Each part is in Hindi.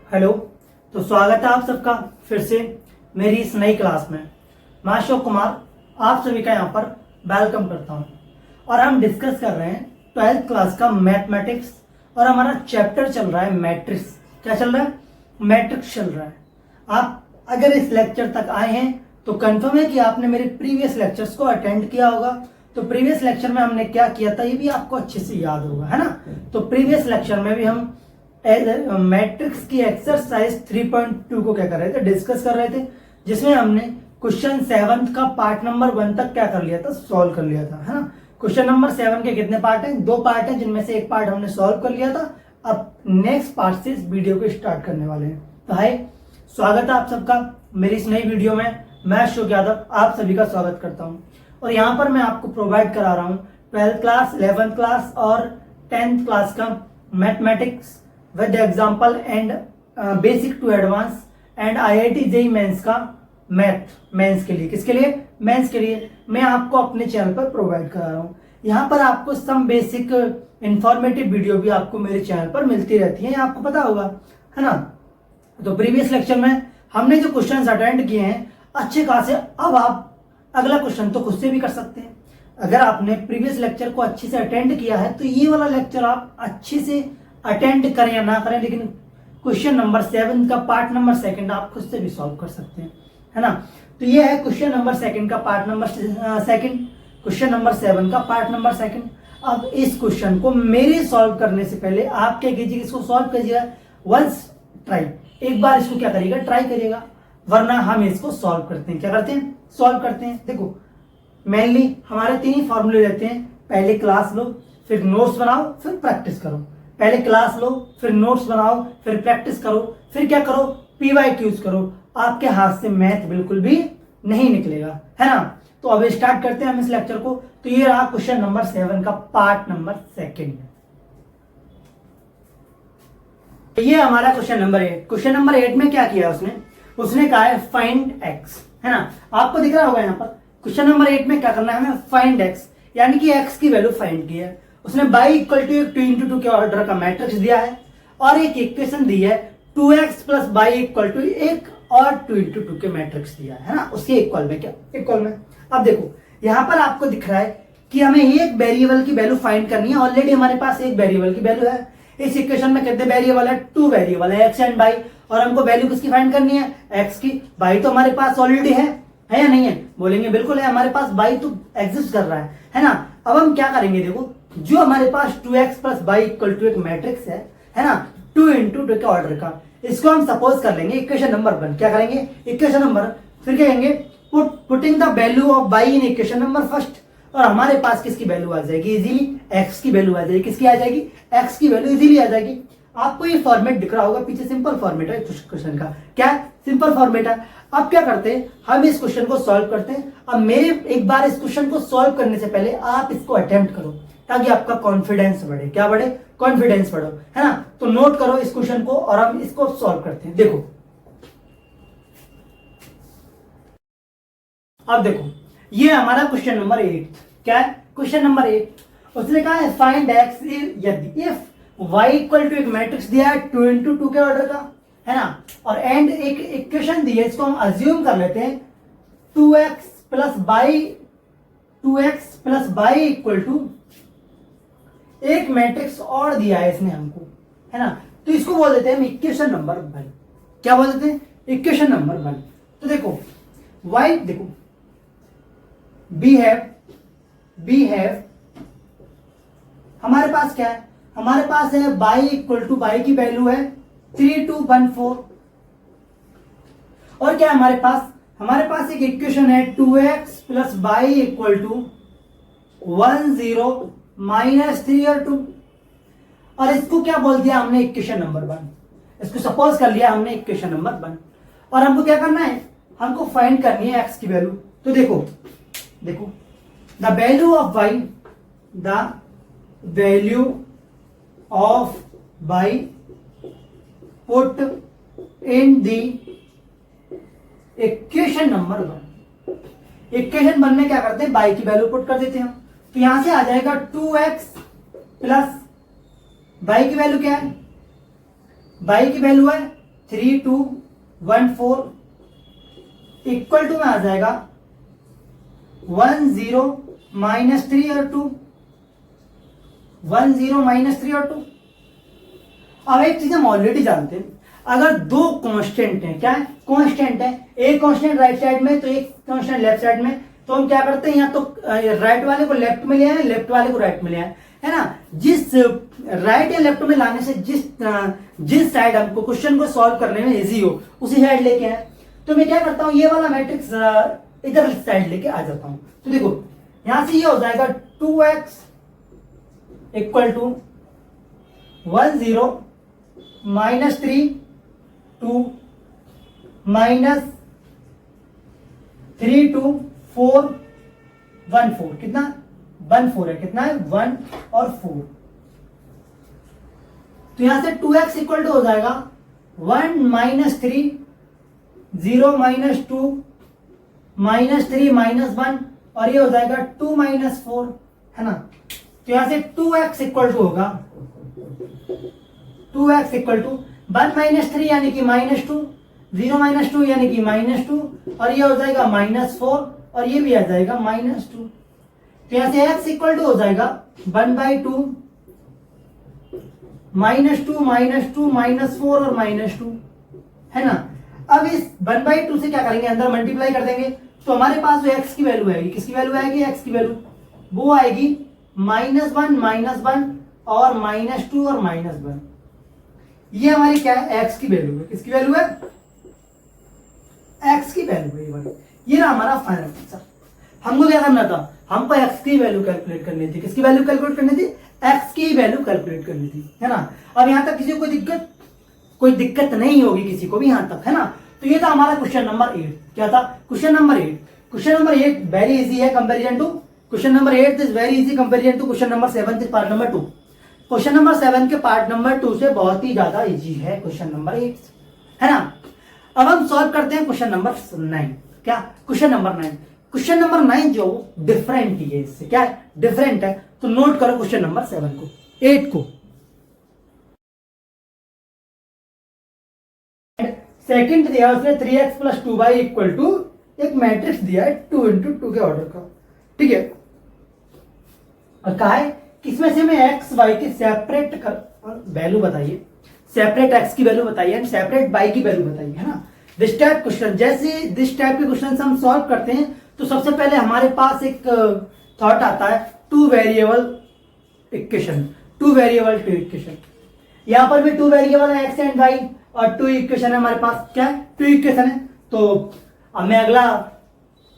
हेलो। तो स्वागत है आप सबका फिर से मेरी इस नई क्लास में। मैं अशोक कुमार आप सभी का यहाँ पर वेलकम करता हूँ और हम डिस्कस कर रहे हैं 12th क्लास का मैथमेटिक्स और हमारा चैप्टर चल रहा है मैट्रिक्स। क्या चल रहा है? मैट्रिक्स चल रहा है। आप अगर इस लेक्चर तक आए हैं तो कंफर्म है कि आपने मेरे प्रीवियस लेक्चर्स को अटेंड किया होगा। तो प्रीवियस लेक्चर में हमने क्या किया था ये भी आपको अच्छे से याद होगा, है ना। तो प्रीवियस लेक्चर में भी हम मैट्रिक्स की एक्सरसाइज 3.2 को क्या कर रहे थे, डिस्कस कर रहे थे, जिसमें हमने क्वेश्चन 7 का पार्ट नंबर 1 तक क्या कर लिया था, सॉल्व कर लिया था, है ना। क्वेश्चन नंबर 7 के कितने पार्ट हैं? 2 पार्ट हैं, जिनमें से एक पार्ट हमने सॉल्व कर लिया था। अब नेक्स्ट पार्ट से इस वीडियो को स्टार्ट करने वाले हैं। तो हाय, स्वागत है आप सबका मेरी इस नई वीडियो में। मैं अशोक यादव आप सभी का स्वागत करता हूं और यहाँ पर मैं आपको प्रोवाइड करा रहा हूँ 12th क्लास, 11th क्लास और 10th क्लास का mathematics with example and basic to advance and IIT JEE mains का मैथ मेंस के लिए। किसके लिए? मेंस के लिए मैं आपको अपने चैनल पर प्रोवाइड करा रहा हूँ। यहाँ पर आपको सम बेसिक इंफॉर्मेटिव वीडियो भी आपको मेरे चैनल पर मिलती रहती है, आपको पता होगा, है ना। तो प्रीवियस लेक्चर में हमने जो क्वेश्चन अटेंड किए हैं अच्छे खासे, अब आप अगला क्वेश्चन तो खुद से भी कर सकते हैं। अगर आपने प्रीवियस लेक्चर को अच्छे से अटेंड किया है तो ये वाला लेक्चर आप अच्छे से अटेंड करें या ना करें, लेकिन क्वेश्चन नंबर 7 का पार्ट नंबर 2 आप खुद से भी सॉल्व कर सकते हैं, है ना। तो ये है क्वेश्चन नंबर 2 का पार्ट नंबर 2, क्वेश्चन नंबर 7 का पार्ट नंबर 2। अब इस क्वेश्चन को मेरे सॉल्व करने से पहले आप क्या कीजिएगा, इसको सॉल्व कीजिएगा वंस ट्राई, एक बार इसको क्या करिएगा, ट्राई करिएगा, वरना हम इसको सॉल्व करते हैं। क्या करते हैं? सॉल्व करते हैं। देखो मेनली हमारे 3 ही फॉर्मूले रहते हैं, पहले क्लास लो, फिर नोट्स बनाओ, फिर प्रैक्टिस करो। पहले क्लास लो, फिर नोट्स बनाओ, फिर प्रैक्टिस करो, फिर क्या करो, PYQs करो। आपके हाथ से मैथ बिल्कुल भी नहीं निकलेगा, है ना। तो अब स्टार्ट करते हैं हम इस लेक्चर को। तो ये रहा क्वेश्चन नंबर 7 का पार्ट नंबर 2। ये हमारा क्वेश्चन नंबर 8। क्वेश्चन नंबर 8 में क्या किया उसने कहा है फाइंड x, है ना। आपको दिख रहा होगा यहाँ पर क्वेश्चन नंबर 8 में क्या करना है हमें, फाइंड x, यानी कि x की वैल्यू फाइंड की है। उसने y इक्वल टू एक 2 into 2 के ऑर्डर का मैट्रिक्स दिया है और एक इक्वेशन दी है 2x plus y equal to एक और 2 into 2 के मैट्रिक्स दिया है ना, उसके इक्वल में। क्या इक्वल में? अब देखो यहाँ पर आपको दिख रहा है कि हमें एक वेरिएबल की वैल्यू फाइंड करनी है। ऑलरेडी हमारे पास एक वेरिएबल की वैल्यू है। इस इक्वेशन में कितने वेरिएबल है? 2 वेरिएबल है, x एंड y, और हमको वैल्यू किसकी फाइंड करनी है? x की। y तो हमारे पास ऑलरेडी है या नहीं है? बोलेंगे बिल्कुल है, हमारे पास y तो एग्जिस्ट कर रहा है ना। अब हम क्या करेंगे, देखो जो हमारे पास 2x plus y equal to एक मैट्रिक्स है ना, 2 into 2 के ऑर्डर का, इसको हम सपोज कर लेंगे इक्वेशन नंबर 1। क्या करेंगे? इक्वेशन नंबर, फिर क्या कहेंगे, putting the value of y in equation number first, और हमारे पास किसकी वैल्यू आ जाएगी इजीली, x की वैल्यू आ जाएगी। किसकी आ जाएगी? x की वैल्यू इजीली आ जाएगी। आपको ये फॉर्मेट दिख रहा होगा पीछे, सिंपल फॉर्मेट है क्वेश्चन का। क्या सिंपल फॉर्मेट है। अब क्या करते हैं, हम इस क्वेश्चन को सॉल्व करते हैं। अब मेरे एक बार इस क्वेश्चन को सॉल्व करने से पहले आप इसको अटेम्प्ट करो ताकि आपका कॉन्फिडेंस बढ़े। क्या बढ़े? कॉन्फिडेंस बढ़ो, है ना। तो नोट करो इस क्वेश्चन को और हम इसको सॉल्व करते हैं। देखो अब देखो ये हमारा क्वेश्चन नंबर 8। क्या है? Question number 8। उसने कहा है फाइंड x यदि इफ y इक्वल टू एक मैट्रिक्स दिया है 2 into 2 के ऑर्डर का, है ना, और एंड एक इक्वेशन दी है, इसको हम अज्यूम कर लेते हैं 2x plus y equal to एक मैट्रिक्स और दिया है इसने हमको, है ना। तो इसको बोल देते हैं हम इक्वेशन नंबर 1। क्या बोल देते हैं? Equation number 1। तो देखो y, देखो बी हैव हमारे पास क्या है, हमारे पास है y इक्वल टू, y की वैल्यू है 3214, और क्या हमारे पास एक इक्वेशन है 2x plus y equal to 10 minus 3 और 2, और इसको क्या बोल दिया हमने, इक्वेशन नंबर 1। इसको सपोज कर लिया हमने इक्वेशन नंबर 1, और हमको क्या करना है, हमको फाइंड करनी है x की वैल्यू। तो देखो the value of y put in the equation number 1। Equation 1 में क्या करते हैं, y की वैल्यू पुट कर देते हैं हम। तो यहां से आ जाएगा 2x प्लस y की वैल्यू क्या है, y की वैल्यू है 3214 इक्वल टू में आ जाएगा 10 माइनस 3 और 2, 10 माइनस 3 और 2। अब एक चीज हम ऑलरेडी जानते हैं, अगर दो कांस्टेंट हैं, क्या है कांस्टेंट है, एक कांस्टेंट राइट साइड में तो एक कांस्टेंट लेफ्ट साइड में, तो हम क्या करते हैं, या तो राइट वाले को लेफ्ट में ले आए, लेफ्ट वाले को राइट में ले आए, है ना। जिस राइट या लेफ्ट में लाने से जिस साइड हमको क्वेश्चन को सॉल्व करने में इजी हो उसी साइड लेके आए। तो मैं क्या करता हूं, ये वाला मैट्रिक्स इधर साइड लेके आ जाता हूं। तो देखो यहां से ये हो जाएगा 2x equal to 10 minus 3 2 minus 3 2 4 1 4, कितना 1 4 है, कितना है 1 और 4। तो यहां से 2x इक्वल टू हो जाएगा 1 माइनस 3 0 माइनस 2 माइनस 3 माइनस 1, और ये हो जाएगा 2 माइनस 4, है ना। तो यहां से 2x इक्वल टू होगा 2x इक्वल टू 1 माइनस 3 यानी कि माइनस 2, 0 माइनस 2 यानी कि माइनस 2, और ये हो जाएगा माइनस 4, और ये भी आ जाएगा माइनस 2। तो यहां से x इक्वल टू हो जाएगा 1/2 माइनस 2 माइनस 2 माइनस 4 और माइनस 2, है ना। अब इस 1/2 से क्या करेंगे, अंदर मल्टीप्लाई कर देंगे, तो हमारे पास जो x की वैल्यू आएगी, किसकी वैल्यू आएगी, x की वैल्यू, वो आएगी -1 और -2 और -1। ये हमारी क्या है, x की वैल्यू है, किसकी वैल्यू है, x की वैल्यू है। ये ना हमारा फाइनल आंसर। हमको क्या करना था, हमको x की वैल्यू कैलकुलेट करनी थी, किसकी वैल्यू कैलकुलेट करनी थी, x की वैल्यू कैलकुलेट करनी थी, है ना। अब यहां तक किसी को कोई दिक्कत नहीं होगी किसी को भी यहां तक, है ना। तो ये था हमारा क्वेश्चन नंबर 8। क्या था, question number 8। Question number 8 very easy है comparison to question number 8 is very easy comparison to question number 7 is part number 2। Question number 7 के पार्ट नंबर 2 से बहुत ही ज्यादा इजी है क्वेश्चन नंबर 8, है ना। अब हम सॉल्व करते हैं क्वेश्चन नंबर 9। क्या, क्वेश्चन नंबर 9। क्वेश्चन नंबर 9 जो डिफरेंट है, इससे क्या है, डिफरेंट है। तो नोट करो क्वेश्चन नंबर 7 को, 8 को। सेकंड दिया उसने 3x + 2y इक्वल टू एक मैट्रिक्स दिया है 2 × 2 के ऑर्डर का, ठीक है। और कहा है किसमें से हमें x y की सेपरेट वैल्यू बताइए, सेपरेट x की वैल्यू बताइए एंड सेपरेट y की वैल्यू बताइए, है ना। दिस टाइप क्वेश्चन, जैसे दिस टाइप के क्वेश्चन हम सॉल्व करते हैं तो सबसे पहले हमारे पास एक थॉट आता है 2 वेरिएबल इक्वेशन, 2 वेरिएबल 2 इक्वेशन। यहां पर भी 2 वेरिएबल है x एंड y, और 2 इक्वेशन है हमारे पास, क्या है 2 इक्वेशन है। तो अब मैं अगला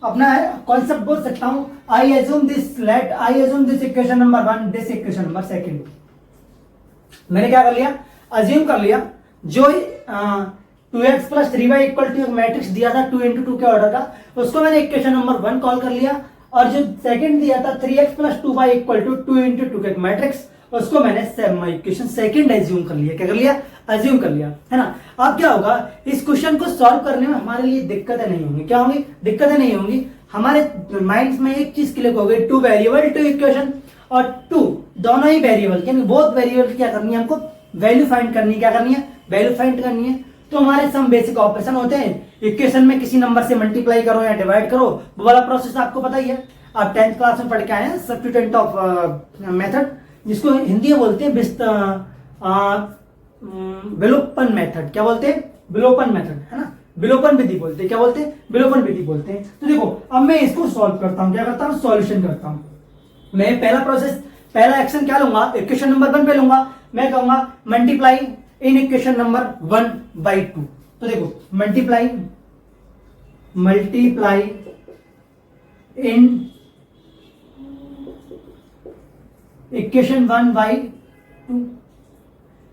अपना कॉन्सेप्ट बोल सकता हूं, I assume this equation number 1, this equation number 2। मैंने क्या कर लिया, अज्यूम कर लिया जो 2x + 3y इक्वल टू एक मैट्रिक्स दिया था 2 × 2 के ऑर्डर का, उसको मैंने इक्वेशन नंबर 1 कॉल कर लिया, और जो सेकंड दिया था 3x + 2y इक्वल टू 2 × 2 का एक मैट्रिक्स, उसको मैंने इक्वेशन सेकंड एज्यूम कर लिया। क्या कर लिया, अज्यूम कर लिया, है ना। अब क्या होगा, इस क्वेश्चन को सॉल्व करने में हमारे लिए दिक्कतें नहीं होंगी। क्या होंगी, दिक्कतें नहीं होंगी। हमारे माइंड में एक चीज क्लिक हो गई, 2 वेरिएबल 2 इक्वेशन, और 2 दोनों ही वेरिएबल, यानी बोथ वेरिएबल क्या करनी है, हमको वैल्यू फाइंड करनी है। क्या करनी है, वैल्यू फाइंड करनी है। तो हमारे सम बेसिक ऑपरेशन होते हैं, इक्वेशन में किसी नंबर से मल्टीप्लाई करो या डिवाइड करो, वो वाला प्रोसेस आपको पता ही है। आप 10th क्लास में पढ़ के आए हैं, सब्स्टिट्यूएंट ऑफ मेथड, जिसको हिंदी में बोलते हैं विलोपन मेथड। क्या बोलते हैं, विलोपन मेथड, है ना, विलोपन विधि बोलते हैं। क्या बोलते हैं, विलोपन विधि बोलते हैं। तो देखो अब मैं इसको सॉल्व करता हूं, क्या करता हूं, सॉल्यूशन करता हूं। मैं पहला प्रोसेस, पहला एक्शन क्या लूंगा, इक्वेशन नंबर 1 पे लूंगा। मैं कहूंगा मल्टीप्लाई इन इक्वेशन नंबर 1/2। तो देखो मल्टीप्लाई इन इक्वेशन 1/2।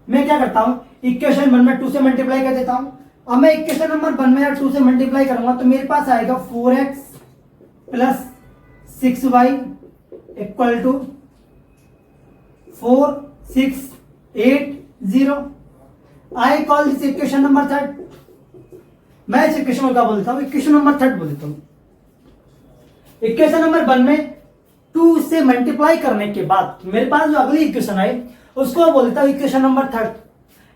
मैं क्या करता हूं, इक्वेशन 1 में 2 से मल्टीप्लाई कर देता हूं। अब मैं इक्वेशन नंबर 1 में 2 से मल्टीप्लाई करूंगा तो मेरे पास आएगा 4x + 6y equal to 4 6 8 0। I call this equation number 3। मैं इस इक्वेशन को क्या बोलता हूं, इक्वेशन नंबर 3 बोल देता हूं। इक्वेशन नंबर 1 में 2 से मल्टीप्लाई करने के बाद मेरे पास जो अगली इक्वेशन आई उसको बोलता हूं इक्वेशन नंबर 3।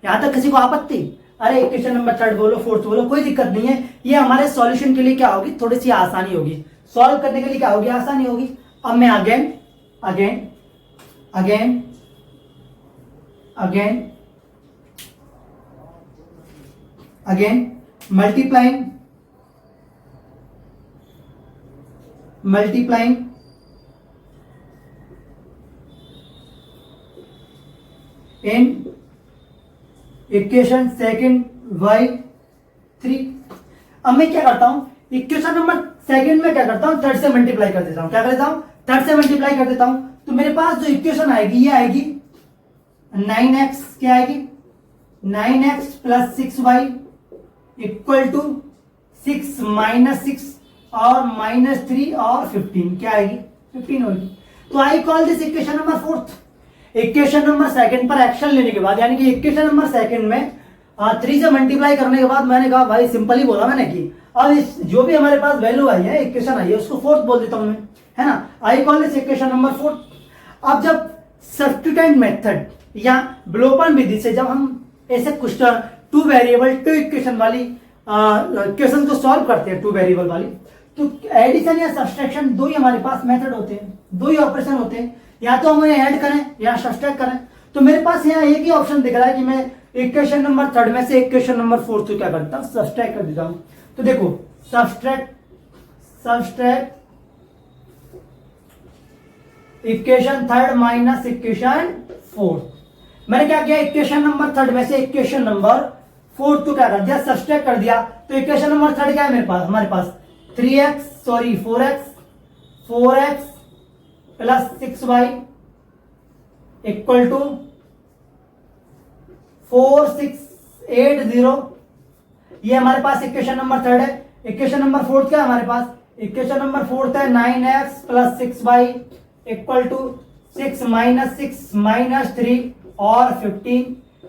यहां तक किसी को आपत्ति, अरे इक्वेशन नंबर थर्ड बोलो, फोर्थ बोलो, कोई दिक्कत नहीं है। ये हमारे सॉल्यूशन के लिए क्या होगी, थोड़ी सी आसानी होगी, सॉल्व करने के लिए क्या होगी, आसानी होगी। अब मैं again again again again again multiplying in equation second by 3। अब मैं क्या करता हूं, इक्वेशन नंबर सेकंड में क्या करता हूं, थर्ड से मल्टीप्लाई कर देता हूं। क्या कर देता हूं, थर्ड से मल्टीप्लाई कर देता हूं। तो मेरे पास जो इक्वेशन आएगी ये आएगी 9x, क्या आएगी 9x plus 6y equal to 6 minus 6 और माइनस 3 और 15, क्या आएगी 15 होगी। तो आई call this equation number fourth. Equation number second पर एक्शन लेने के बाद, यानी कि इक्वेशन नंबर सेकंड में 3 से मल्टीप्लाई करने के बाद मैंने कहा भाई सिंपल ही बोला मैंने कि अब इस जो भी हमारे पास वैल्यू आई है, इक्वेशन आई है, उसको फोर्थ बोल देता हूं मैं, है ना। आई call this equation number fourth. अब जब सब्स्टिट्यूएंट मेथड या विलोपन विधि से जब हम ऐसे कुछ 2 वेरिएबल 2 इक्वेशन वाली इक्वेशन को सॉल्व करते हैं, 2 वेरिएबल वाली, तो एडिशन या सब्सट्रैक्शन दो ही हमारे पास मेथड होते हैं, दो ही ऑपरेशन होते हैं, या तो हम उन्हें ऐड करें या सब्सट्रैक्ट करें। तो मेरे पास यहाँ एक ही ऑप्शन दिख रहा है कि मैं इक्वेशन नंबर थर्ड में से इक्वेशन नंबर फोर्थ को क्या करता हूं, सब्सट्रैक्ट कर देता हूं। तो देखो subtract equation third minus equation fourth. मैंने क्या किया, इक्वेशन नंबर थर्ड में से इक्वेशन नंबर फोर्थ को क्या कर दिया, सब्सट्रैक्ट कर दिया। तो इक्वेशन नंबर थर्ड क्या है मेरे पास, हमारे पास 4x plus 6y equal to 4680। ये हमारे पास इक्वेशन नंबर थर्ड है। इक्वेशन नंबर फोर्थ क्या है हमारे पास, इक्वेशन नंबर फोर्थ है 9x plus 6y equal to 6 minus 6 minus 3 और 15।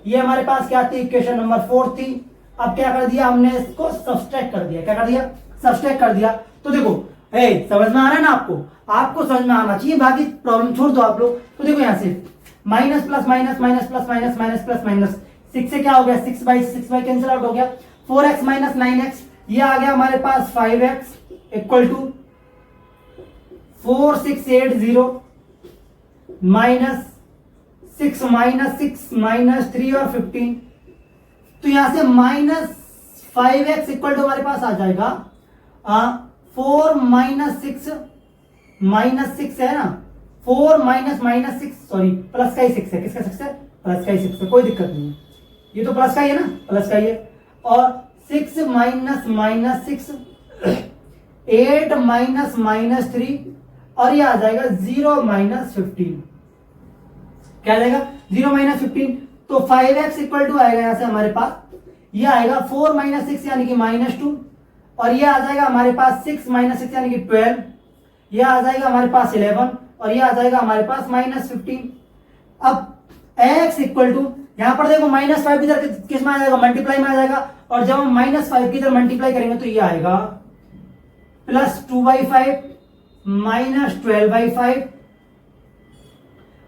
ये हमारे पास क्या थी, इक्वेशन नंबर फोर्थ थी। अब क्या कर दिया हमने, इसको सब्सट्रैक्ट कर दिया। क्या कर दिया, सब्सट्रैक्ट कर दिया। तो देखो समझ में आ रहा है ना आपको समझ में आना चाहिए, बाकी प्रॉब्लम छोड़ दो आप लोग। तो देखो यहाँ से minus plus minus minus plus minus minus plus minus 6 से क्या हो गया, 6 बाई कैंसिल आउट हो गया। 4x माइनस 9x, ये आ गया हमारे पास 5x equal to 4680 minus 6 minus 3 और 15। तो यहां से माइनस 5x इक्वल टू हमारे पास आ जाएगा 4 माइनस 6 है ना, 4 माइनस 6 सॉरी प्लस का ही 6 है। किसका 6 है, प्लस का ही 6 है, कोई दिक्कत नहीं है, ये तो प्लस का ही है ना, प्लस का ही है। और 6 माइनस 6 8 माइनस 3 और ये आ जाएगा 0 माइनस 15। क्या आ जाएगा, 0 माइनस 15। तो 5x इक्वल टू आएगा यहां से हमारे पास, ये आएगा 4 माइनस 6 यानी कि -2 और ये आ जाएगा हमारे पास 6 माइनस 6 यानी कि 12, ये आ जाएगा हमारे पास 11 और ये आ जाएगा हमारे पास -15। अब x इक्वल टू यहां पर देखो -5 इधर किस में आ जाएगा, मल्टीप्लाई में आ जाएगा। और जब हम -5 की इधर मल्टीप्लाई करेंगे तो ये आएगा +2/5 -12/5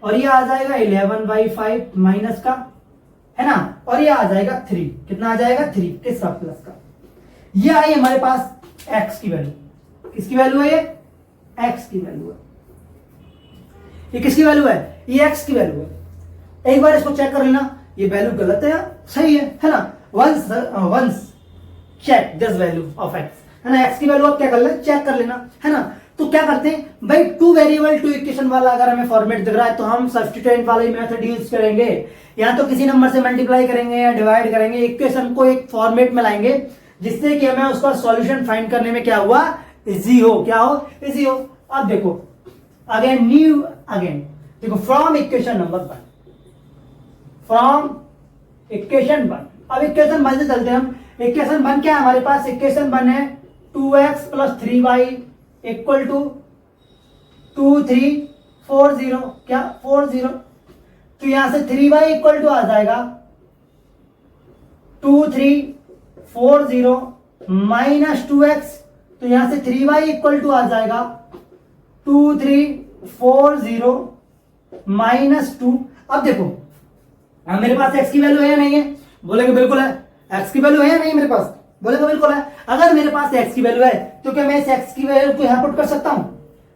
और ये आ जाएगा 11/5 माइनस का, है ना। और ये आ जाएगा 3, कितना आ जाएगा 3 किसका, प्लस का। ये आई हमारे पास x की वैल्यू। किसकी वैल्यू है, ये x की वैल्यू है। ये किसकी वैल्यू है, ये x की वैल्यू है। एक बार इसको चेक कर लेना, ये वैल्यू गलत है या सही है ना। Once check this value of x, है ना। x की वैल्यू आप क्या कर लेना, चेक कर लेना, है ना। तो क्या करते हैं भाई, 2 वेरिएबल 2 इक्वेशन वाला अगर हमें फॉर्मेट दिख रहा है तो हम सब्स्टिट्यूएंट वाला ही मेथड यूज करेंगे, या तो किसी नंबर से मल्टीप्लाई करेंगे या डिवाइड करेंगे, इक्वेशन को एक फॉर्मेट में लाएंगे जिससे कि हमें उसका सॉल्यूशन फाइंड करने में क्या हुआ, इजी हो। क्या हो, इजी हो। अब देखो अगेन देखो from equation number 1, from equation 1। अब इक्वेशन 1 से चलते हैं हम। इक्वेशन 1 क्या है हमारे पास, इक्वेशन 1 है 2x plus 3y equal to 2340, क्या 40। तो यहां से 3y इक्वल टू आ जाएगा 2340 माइनस 2x। तो यहां से 3y इक्वल टू आ जाएगा 2340 माइनस 2। अब देखो मेरे पास x की वैल्यू है या नहीं है, बोलेंगे बिल्कुल है। एक्स की वैल्यू है या नहीं मेरे पास? बोलेगा बिल्कुल है। अगर मेरे पास एक्स की वैल्यू है तो क्या मैं इस एक्स की वैल्यू को यहाँ पुट कर सकता हूँ?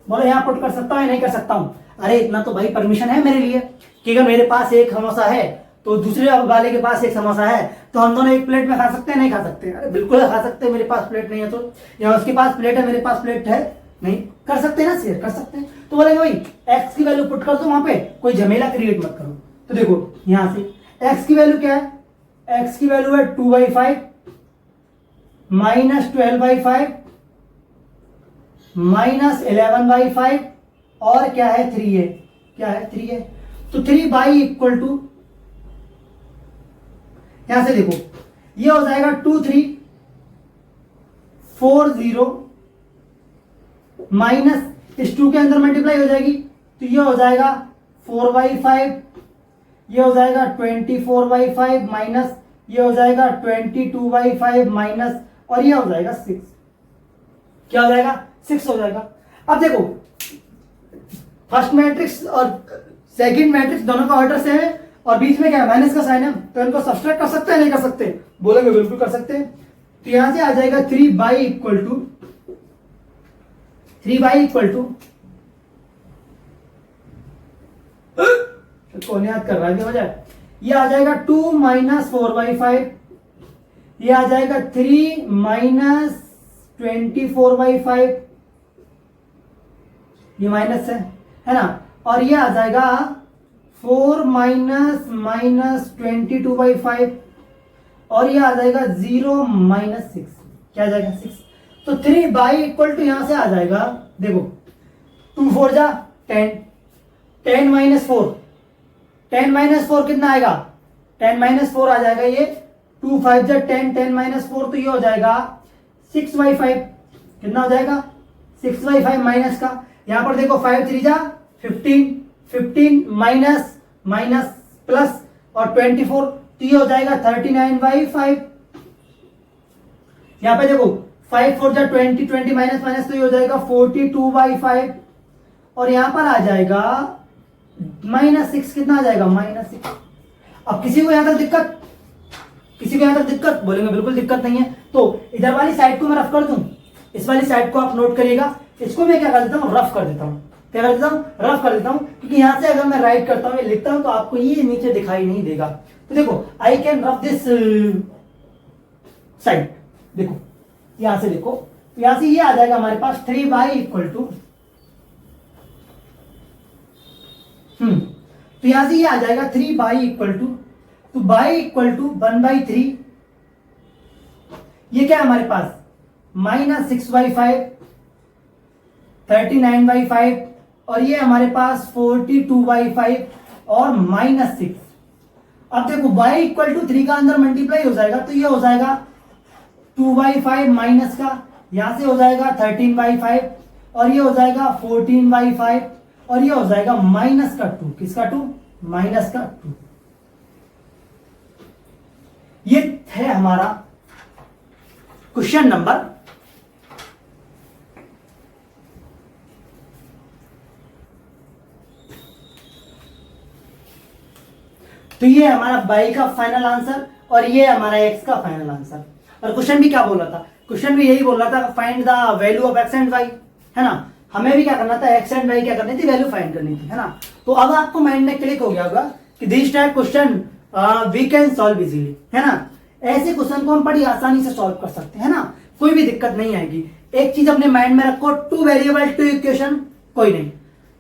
बोलो यहाँ पुट कर सकता हूँ या नहीं कर सकता हूँ? अरे इतना तो भाई परमिशन है मेरे लिए कि अगर मेरे पास एक समोसा है तो दूसरे वाले के पास एक समोसा है तो हम दोनों एक प्लेट में खा सकते हैं नहीं खा सकते? अरे बिल्कुल खा सकते हैं, मेरे पास प्लेट नहीं है तो, या उसके पास प्लेट है मेरे पास प्लेट है नहीं, कर सकते हैं ना, शेयर कर सकते हैं। तो बोलेंगे भाई एक्स की वैल्यू पुट कर दो वहां पे, कोई झमेला क्रिएट मत करो। तो देखो यहां से एक्स की वैल्यू क्या है? एक्स की वैल्यू है 2/5 माइनस 12/5 माइनस 11/5 और क्या है 3 है, क्या है 3 है। तो 3 इक्वल टू, यहां से देखो ये हो जाएगा 2340 माइनस इस 2 के अंदर मल्टीप्लाई हो जाएगी तो ये हो जाएगा 4/5, ये हो जाएगा 24/5 माइनस ये हो जाएगा 22/5 माइनस और ये हो जाएगा 6। क्या हो जाएगा? 6 हो जाएगा। अब देखो फर्स्ट मैट्रिक्स और सेकंड मैट्रिक्स दोनों का ऑर्डर सेम है और बीच में क्या है? माइनस का साइन है, तो इनको सब्सट्रैक्ट कर सकते हैं नहीं कर सकते? बोलेंगे बिल्कुल कर सकते हैं। तो यहां से आ जाएगा 3 इक्वल टू कौन याद कर रहा है? हो जाए ये आ जाएगा 2 माइनस 4/5, ये आ जाएगा 3 माइनस 24/5, ये माइनस है ना, और ये आ जाएगा 4 माइनस 22/5 और ये आ जाएगा 0 माइनस 6। क्या आ जाएगा? 6। तो 3 इक्वल टू यहां से आ जाएगा, देखो 2 4 जा 10, 10 माइनस 4, 10 माइनस 4 कितना आएगा? 10 माइनस 4 आ जाएगा ये 2 5 जा 10, 10 माइनस 4 तो ये हो जाएगा 6/5। कितना हो जाएगा? 6/5 माइनस का, यहां पर देखो 5 3 जा 15, 15 माइनस माइनस प्लस और 24 तो ये हो जाएगा 39/5। यहां पे देखो 5 4 जा 20, 20 माइनस माइनस तो ये हो जाएगा 42/5 और यहां पर आ जाएगा -6। कितना आ जाएगा? -6। अब किसी को यहां तक दिक्कत? किसी को यहां तक दिक्कत? बोलेंगे बिल्कुल दिक्कत नहीं है। तो इधर वाली साइड को मैं रफ कर दूं, इस वाली साइड को आप नोट करिएगा, इसको मैं क्या कर देता हूं? रफ कर देता हूं। क्या कर देता हूं? रफ कर देता हूं, क्योंकि यहां से अगर मैं राइट करता हूं लिखता हूं तो आपको ये नीचे दिखाई नहीं देगा। तो देखो I can rough this side, देखो यहां से देखो, यहां से ये आ जाएगा हमारे पास 3 इक्वल टू, तो यहां से ये आ जाएगा 3 इक्वल टू, तो बाई इक्वल टू 1/3, ये क्या है हमारे पास? -6/5, 39/5 और ये हमारे पास 42/5 और -6। अब देखो y इक्वल टू 3 का अंदर मल्टीप्लाई हो जाएगा तो ये हो जाएगा 2/5 माइनस का, यहां से हो जाएगा 13/5 और ये हो जाएगा 14/5 और ये हो जाएगा माइनस का 2। किसका 2? माइनस का 2। ये है हमारा क्वेश्चन नंबर तो ये हमारा y का फाइनल आंसर और ये हमारा x का फाइनल आंसर। और क्वेश्चन भी क्या बोल रहा था? क्वेश्चन भी यही बोल रहा था, find the value of x and y, है ना। हमें भी क्या करना था? x एंड y क्या करनी थी? वैल्यू फाइंड करनी थी, है ना। तो अब आपको माइंड में क्लिक हो गया होगा कि this type question we can solve easily, है ना। ऐसे क्वेश्चन को हम बड़ी आसानी से सॉल्व कर सकते हैं, है ना, कोई भी दिक्कत नहीं आएगी। एक चीज अपने माइंड में रखो, 2 वेरिएबल 2 इक्वेशन, कोई नहीं,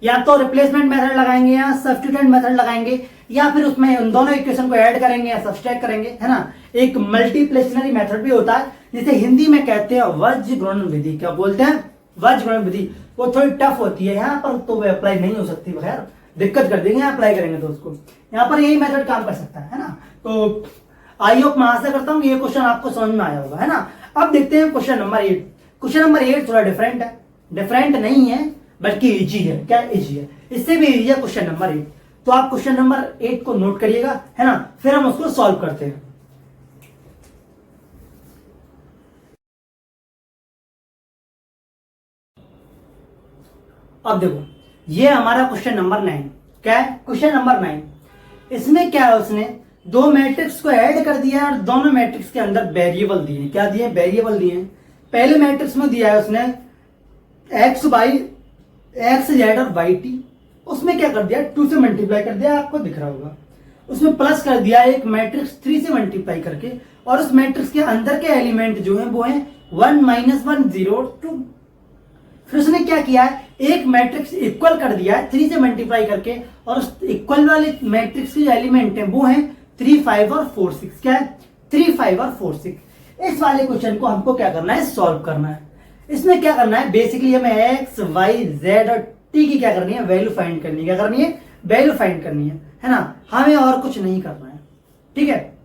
या तो रिप्लेसमेंट मेथड लगाएंगे या सब्स्टिट्यूएंट मेथड लगाएंगे या फिर उसमें उन दोनों इक्वेशन को ऐड करेंगे या सब्सट्रैक्ट करेंगे, है ना। एक मल्टीप्लिसिटरी मेथड भी होता है जिसे हिंदी में कहते हैं वज्र गुणन विधि। क्या बोलते हैं? वज्र गुणन विधि। वो थोड़ी टफ होती है, यहाँ पर तो वो अप्लाई नहीं हो सकती, बगैर दिक्कत कर देंगे अप्लाई करेंगे तो उसको। यहाँ पर यही मेथड काम कर सकता है ना। तो आई होप मैं आशा करता हूँ ये क्वेश्चन आपको समझ में आया होगा, है ना। अब देखते हैं क्वेश्चन नंबर 8। क्वेश्चन नंबर 8 थोड़ा डिफरेंट है, डिफरेंट नहीं है बल्कि इजी है। क्या इजी है? इससे भी इजी है क्वेश्चन नंबर 8। तो आप क्वेश्चन नंबर 8 को नोट करिएगा, है ना, फिर हम उसको सॉल्व करते हैं। अब देखो ये हमारा क्वेश्चन नंबर 9। क्या है? Question number 9। इसमें क्या है, उसने दो मैट्रिक्स को ऐड कर दिया और दोनों मैट्रिक्स के अंदर वेरिएबल दिए। क्या दिए? वेरिएबल दिए। पहले मैट्रिक्स में दिया है उसने एक्स वाई, एक्स जेड और वाई टी, उसमें क्या कर दिया? 2 से मल्टीप्लाई कर दिया, आपको दिख रहा होगा। उसमें प्लस कर दिया एक मैट्रिक्स 3 से मल्टीप्लाई करके, और उस मैट्रिक्स के अंदर के एलिमेंट जो है वो है 1 -1 0 2। फिर उसने क्या किया है? एक मैट्रिक्स इक्वल कर दिया है 3 से मल्टीप्लाई करके, और उस इक्वल वाले मैट्रिक्स के एलिमेंट है वो है 3 5 और 4 6। क्या है? 3 5 और 4 6। इस वाले क्वेश्चन को हमको क्या करना है? सॉल्व करना है। इसमें क्या करना है? बेसिकली हमें एक्स वाई जेड और टी की क्या करनी है? वैल्यू फाइंड करनी है। क्या करनी है? वैल्यू फाइंड करनी है ना? हमें और कुछ नहीं करना है। ठीक है,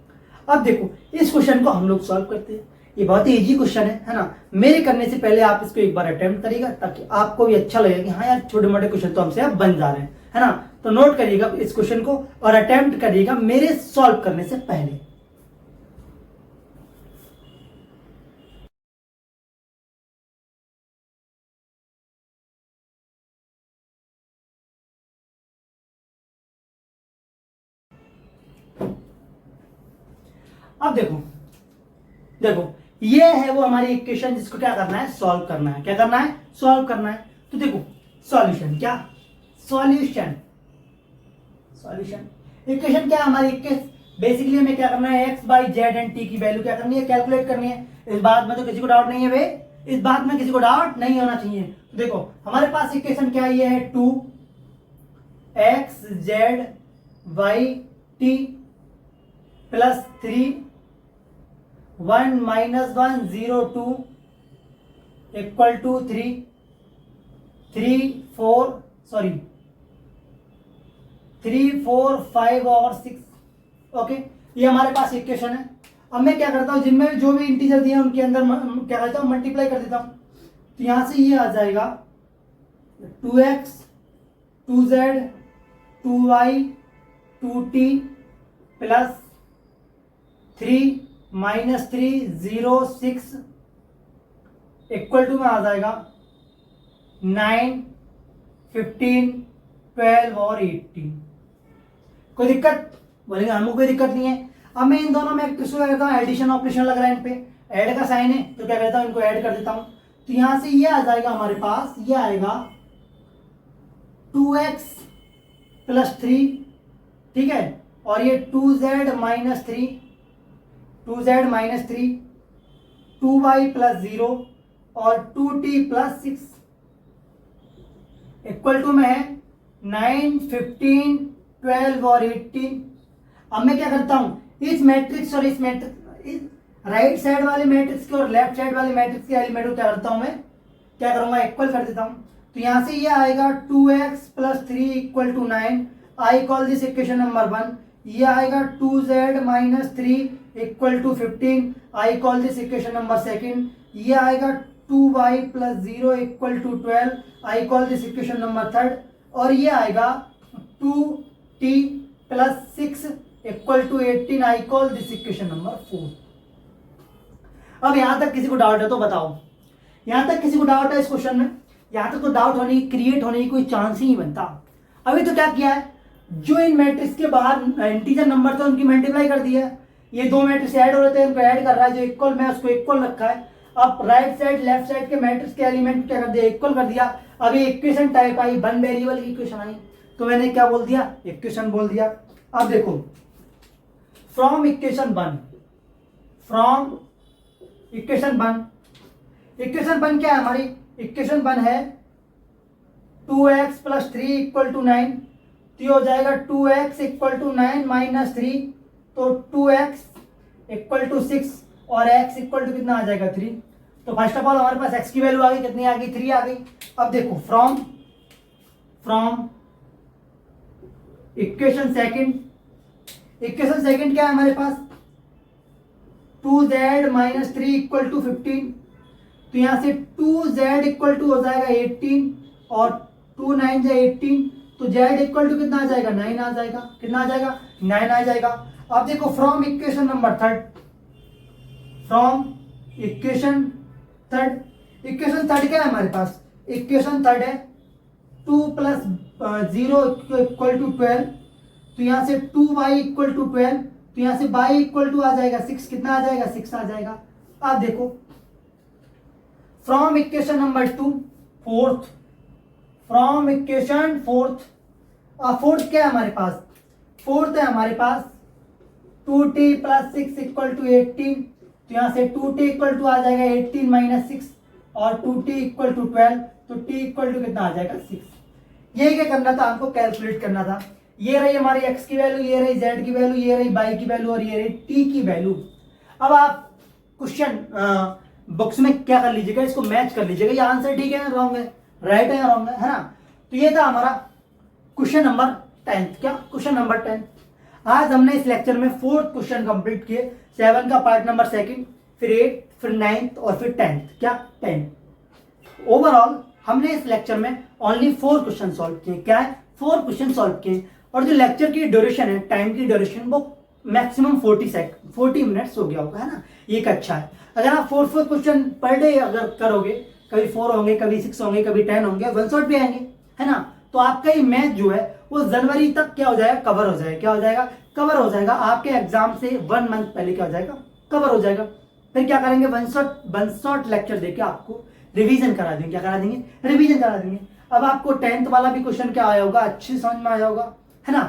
अब देखो इस क्वेश्चन को हम लोग सॉल्व करते हैं। ये बहुत ही इजी क्वेश्चन है ना? मेरे करने से पहले आप इसको एक बार अटेम्प्ट करिएगा, ताकि आपको भी अच्छा लगेगा कि हाँ यार, छोटे मोटे क्वेश्चन तो हमसे अब बन जा रहे हैं, है ना? तो नोट करिएगा इस क्वेश्चन को और अटेम्प्ट करिएगा मेरे सॉल्व करने से पहले। अब देखो देखो, ये है वो हमारी इक्वेशन जिसको क्या करना है? सॉल्व करना है। क्या करना है? सॉल्व करना है। तो देखो सॉल्यूशन, क्या सॉल्यूशन, सॉल्यूशन इक्वेशन क्या है हमारी? बेसिकली हमें क्या करना है? X by Z and T की वैल्यू क्या करनी है? कैलकुलेट करनी है। इस बात में तो किसी को डाउट नहीं है वे, इस बात में किसी को डाउट नहीं होना चाहिए। तो देखो हमारे पास इक्वेशन क्या है? ये है 2 x z y t plus 3 1 -1 0 2 equal to 3 4 5 और 6। ओके, ये हमारे पास इक्वेशन है। अब मैं क्या करता हूं, जिनमें जो भी इंटीजर दिए हैं उनके अंदर क्या करता हूं? मल्टीप्लाई कर देता हूं। तो यहां से ये आ जाएगा 2x 2z 2y 2t plus 3 -3 0 6 equal to में आ जाएगा 9 15 12 और 18। कोई दिक्कत? बोलेंगे हमको कोई दिक्कत नहीं है। अब मैं इन दोनों में एक क्या करता हूँ? एडिशन ऑपरेशन लग रहा है इन पे, ऐड का साइन है, तो क्या करता हूँ? इनको ऐड कर देता हूँ। तो यहां से ये आ जाएगा हमारे पास, ये आएगा 2x प्लस 3, ठीक है, और ये 2z माइनस 3 2y प्लस 0 और 2t प्लस 6 इक्वल टू में है 9 15 12 और 18। अब मैं क्या करता हूं? इस मैट्रिक्स और इस राइट साइड वाले मैट्रिक्स के और लेफ्ट साइड वाले मैट्रिक्स के एलिमेंट को क्या करता हूं? मैं क्या करूंगा? इक्वल कर देता हूं। तो यहां से ये आएगा 2x plus 3 equal to 9। I call this equation number 1। ये आएगा 2z minus 3 equal to 15। I call this equation number 2। ये आएगा 2y plus 0 equal to 12। I call this equation number 3। और ये आएगा 2t plus 6 equal to 18। I call this equation number 4। अब यहां तक किसी को डाउट है तो बताओ। यहां तक किसी को डाउट है इस क्वेश्चन में? यहां तक तो डाउट होने क्रिएट होने की कोई चांस ही नहीं बनता। अभी तो क्या किया है? जो इन मैट्रिक्स के बाहर इंटीजर नंबर थे उनकी मल्टीप्लाई कर दिया है। ये दो मैट्रिक्स ऐड हो रहे थे, उनको ऐड कर रहा है, जो इक्वल में उसको इक्वल रखा है। अब राइट साइड लेफ्ट साइड के मैट्रिक्स के एलिमेंट क्या कर दिया? इक्वल कर दिया। अभी इक्वेशन टाइप आई, वन वेरिएबल की इक्वेशन आई, तो मैंने क्या बोल दिया? इक्वेशन बोल दिया। अब देखो फ्रॉम इक्वेशन 1, इक्वेशन 1 क्या है हमारी? इक्वेशन 1 है 2x प्लस 3 इक्वल टू 9। तो ये हो जाएगा 2x इक्वल टू 9 माइनस 3, तो 2x इक्वल टू 6 और x इक्वल टू कितना आ जाएगा? 3। तो फर्स्ट ऑफ ऑल हमारे पास x की वैल्यू आ गई, कितनी आ गई? 3 आ गई। अब देखो फ्रॉम इक्वेशन सेकंड क्या है हमारे पास? 2z minus 3 equal to 15। तो यहां से 2z इक्वल टू हो जाएगा 18 और 2 9 जा 18, तो z इक्वल टू कितना आ जाएगा? 9 आ जाएगा। कितना आ जाएगा? 9 आ जाएगा। अब देखो from equation number 3, equation third क्या है हमारे पास? इक्वेशन थर्ड है 2 प्लस 0 इक्वल टू 12। तो यहां से 2y इक्वल टू 12, तो यहां से y इक्वल टू आ जाएगा 6, कितना आ जाएगा 6 आ जाएगा। आप देखो from equation number 2 fourth, from equation fourth, fourth क्या है हमारे पास, फोर्थ है हमारे पास 2t + 6 = 18, तो यहां से 2t इक्वल टू आ जाएगा 18 - 6 और 2t इक्वल टू 12, तो t इक्वल टू कितना आ जाएगा 6। ये क्या करना था आपको, कैलकुलेट करना था। ये रही हमारी x की वैल्यू, ये रही z की वैल्यू, ये रही y की वैल्यू और ये रही t की वैल्यू। अब आप क्वेश्चन बॉक्स में क्या कर लीजिएगा, इसको मैच कर लीजिएगा, ये आंसर ठीक है रॉन्ग है, राइट है या रॉन्ग है ना। तो ये था हमारा क्वेश्चन नंबर 10। क्या क्वेश्चन नंबर 10। आज हमने इस लेक्चर में 4th क्वेश्चन कंप्लीट किए, 7 का पार्ट नंबर 2, फिर 8, फिर 9th और फिर 10th। क्या 10। ओवरऑल हमने इस लेक्चर में ओनली 4 क्वेश्चन सॉल्व किए। क्या है, 4 क्वेश्चन सॉल्व किए। और जो लेक्चर की ड्यूरेशन है, टाइम की ड्यूरेशन, वो मैक्सिमम 40 मिनट्स हो गया होगा, है ना। ये एक अच्छा है। अगर आप 4 क्वेश्चन पर डे अगर करोगे, कभी 4 होंगे, कभी 6 होंगे, कभी 10 होंगे, 1 शॉट भी आएंगे, है ना। तो आपका ये मैथ जो है वो जनवरी तक क्या हो जाएगा, कवर हो जाएगा। क्या हो जाएगा, कवर हो जाएगा। आपके एग्जाम से 1 मंथ पहले क्या हो जाएगा, कवर हो जाएगा। फिर क्या करेंगे, वन शॉट लेक्चर देके आपको रिवीजन करा देंगे। क्या करा देंगे, रिवीजन करा देंगे। अब आपको 10th वाला भी क्वेश्चन क्या आया होगा, अच्छी समझ में आया होगा, है ना।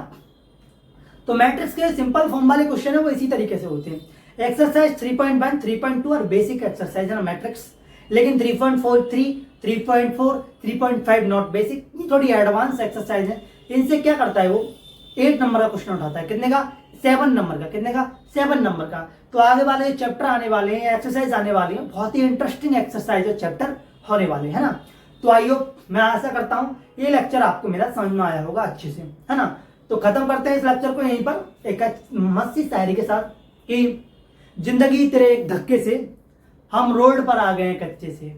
तो मैट्रिक्स के सिंपल फॉर्म वाले क्वेश्चन है वो इसी तरीके से होते हैं। एक्सरसाइज 3.1, 3.2 और बेसिक एक्सरसाइज है ना मैट्रिक्स। लेकिन 3.4, 3.4, 3.5 नॉट बेसिक, ये थोड़ी एडवांस एक्सरसाइज है। इनसे क्या करता है वो 8 नंबर का क्वेश्चन उठाता है। कितने का, 7 नंबर का। कितने का, 7 नंबर का। तो आगे वाले चैप्टर आने वाले हैं, एक्सरसाइज आने वाली है, बहुत ही इंटरेस्टिंग एक्सरसाइज और चैप्टर होने वाले है ना। तो आइयो, मैं आशा करता हूं ये लेक्चर आपको मेरा समझ में आया होगा अच्छे से, है ना। तो खत्म करते हैं इस लेक्चर को यहीं पर एक मस्त सी शायरी के साथ कि जिंदगी तेरे एक धक्के से हम रोड पर आ गए हैं कच्चे से,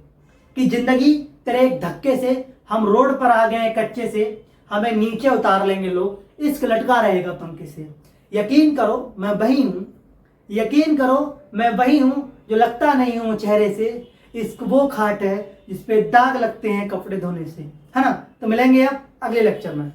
कि जिंदगी तेरे एक धक्के से हम रोड पर आ गए हैं कच्चे से, हमें नीचे उतार लेंगे लोग, इश्क लटका रहेगा पंखे से। यकीन करो मैं वही हूं, यकीन करो मैं वही हूं जो लगता नहीं हूं चेहरे से, इश्क वो खाट है जिसपे दाग लगते हैं कपड़े धोने से, है ना। तो मिलेंगे अब अगले लेक्चर में।